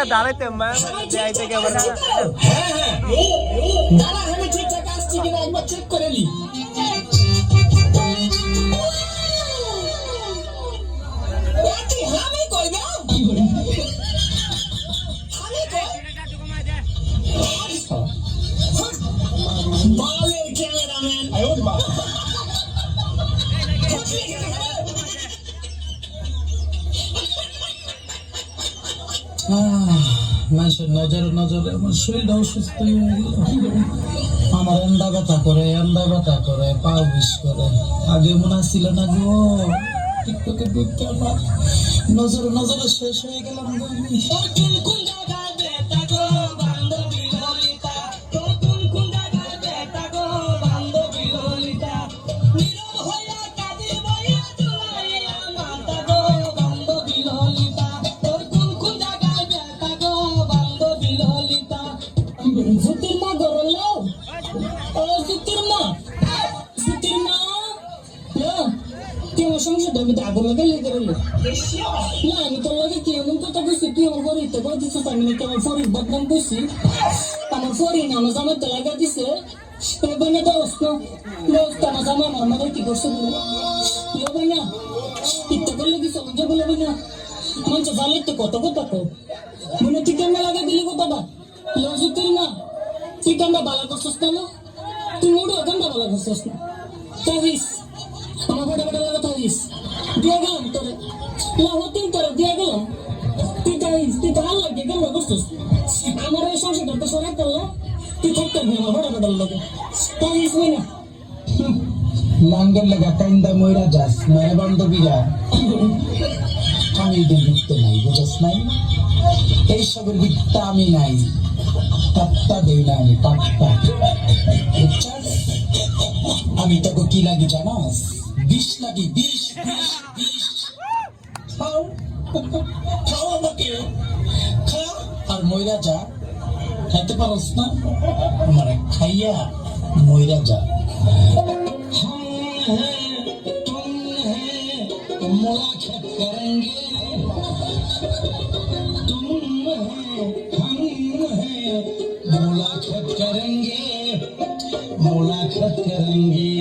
দাঁড়াইতে মা যাইতে কেমন দাঁড়া আমি ঠিকঠাক আসছি কিনা একবার চেক করে নি আমি করবে বালের ক্যামেরাম্যান মানুষের নজরে নজরে আমার শরীরটা অসুস্থ হয়ে গেল আমার এন্দা ব্যথা করে পা বিষ করে আগে মনে ছিল না গো টিকটকে দেখতে আমার নজরে নজরে শেষ হয়ে গেলাম গো আমি সংসার আমি আগুন লাগাই লেগে রইল না আমি তোর লাগে কি এমন কথা কইছি তুই আমার ফরিতে কই দিছিস আমি নাকি আমার ফরির বদনাম করছি আমার ফরি না আমার জামাই তো লাগা দিছে বানা দোস্ত দোস্ত আমার জামাই আমার মাথায় কি করছে বানা ইত্যা করলে দিছ মজা বলে বানা আমার তো জালে তো কত কথা কো মনে তুই কেন লাগা দিলি কথাটা লজুতির না তুই কেন বালা করছিস না তুই মুড়ো কেন বালা করছিস না তাহিস আমার বড় বড় লাগা তাহিস দিয়ে গেলাম তোরে লাহতিন তোরে দিয়ে গেলাম তুই তাহিস তুই তো আল্লাহ কে কেন করছিস আমার এই সংসারটা তো সরাই করলে তুই থাকতে আমার বড় বড় লাগে তাহিস হই না লাঙ্গের লাগা কাইন্দা ময়রা যাস নয় বান্ধবীরা আমি এদের লিখতে নাই বুঝাস নাই এইসবের লিখতে আমি নাই পাত্তা দেই না আমি পাত্তা বুঝছাস আমি তোকে কি লাগি জানাস বিষ লাগি বিষ খাও খাও আমাকে খা আর ময়রা যা খাইতে পারস না আমার খাইয়া ময়রা যা मुलाकात करेंगे तुम हम हैं मुलाकात करेंगे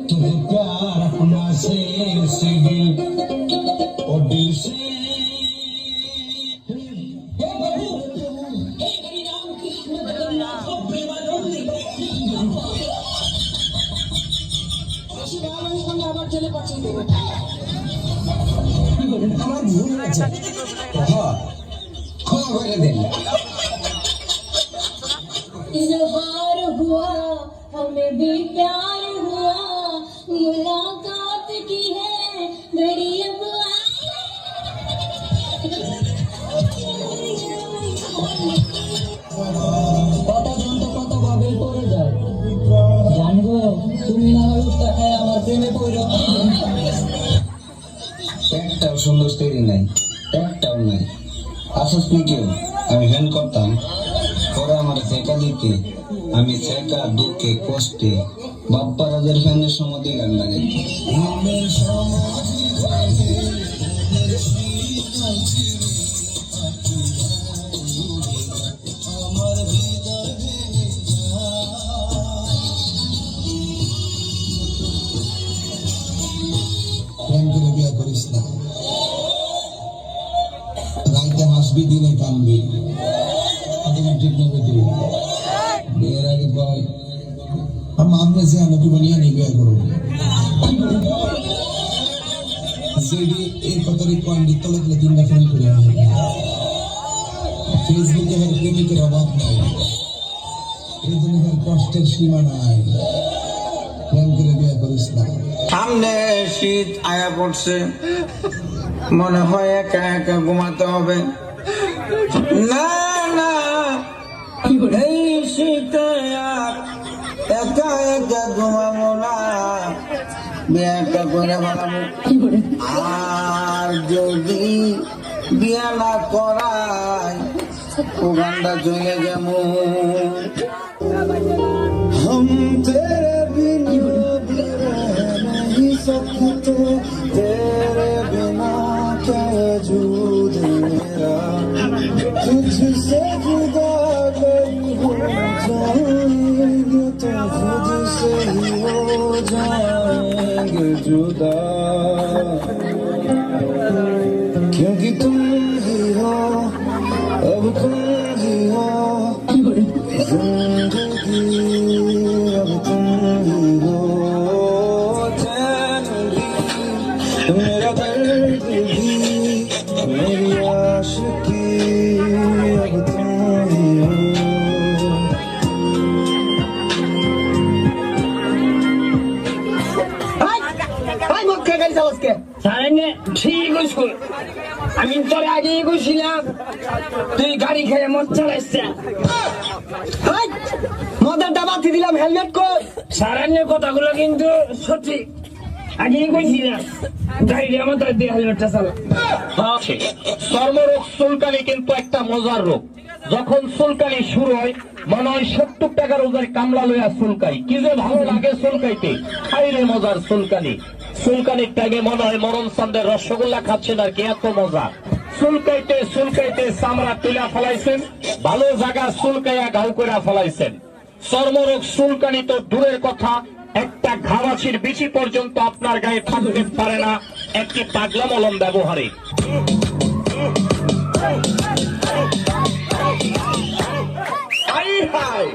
तुम्हें प्यार अपना से दिल और दिल से আমার ছেলে পছন্দ আমার ভুল আছে ক্ষমা করে দেন इज़हार हुआ हमें भी प्यार हुआ मुलाकात की है बड़ी अब কত যন্ত্র কত ভাবে পড়ে যায় জানবো তুমি না হয় উত্তর খায় আমার প্রেমে পড়ো একটাও সুন্দর স্টোরি নাই একটাও নাই আসস না কেউ আমি ফ্যান করতাম পরে আমার শেখা দিতে আমি শেখা দুঃখে কষ্টে বাপ্পা রাজার ফ্যানের সমাধি গান লাগে বিয়া করিস না রাইতে হাসবি দিনে কানবি ঠিক নেবে তুই বিয়ের আগে কয় আমরা যে আমাকে বানিয়ে নিয়ে বিয়ে করবো এই কথার পয়েন্ট তলে তলে তিনটা ফোন করে আমি ফেসবুকে আমার প্রেমিকের অভাব নাই এই জন্য কষ্টের সীমা নাই প্রেম করে বিয়ে করিস না সামনে শীত আয়া পড়ছে মনে হয় একা একা ঘুমাতে হবে না না এই শীতে একা একা ঘুমাবো না বিয়েটা করে বানাবো আর যদি বিয়ে না করায় ওখানটা চলে যাবো हम तेरे बिना नहीं सकते तेरे बिना क्या वजूद मेरा तुझ क्योंकि तुम ही हो, अब तुम ही हो जिंदगी, अब तुम ही हो चैन भी, मेरा दर्द भी, मेरी आशिकी, अब तुम ही हो। ভাই মুখে গাড়ি চালাসকে সারানে ঠিক হইছো আমি তোর আগেই কইছিলাম তুই গাড়ি খেয়ে মদ চালাইছিস ভাই মদের ডাবাতি দিলাম হেলমেট কর সারানের কথাগুলো কিন্তু সঠিক আগেই কইছিলাম গাড়ি আমার তোর দিয়ে হেলমেটটা চালা চর্মরোগ চুলকানি কিন্তু একটা মজার রোগ। যখন চুলকানি শুরু হয় মনে হয় 70 টাকার ওজনের কামলা লইয়া চুলকাই, কি যে ভালো লাগে চুলকাইতে, খাইরে মজার চুলকানি। চুলকানির টাইমে মনে হয় মরণ চান্দের রসগোল্লা খাচ্ছেন আর কি, এত মজা। চুলকাইতে চুলকাইতে চামড়া তুলা ফেলাইছেন, ভালো জায়গা চুলকাইয়া ঘাউ করে ফেলাইছেন। চর্মরোগ চুলকানি তো দূরের কথা, একটা ঘামাচির বিচি পর্যন্ত আপনার গায়ে থাকতে পারে না একটি পাগলা মলম ব্যবহারে। High high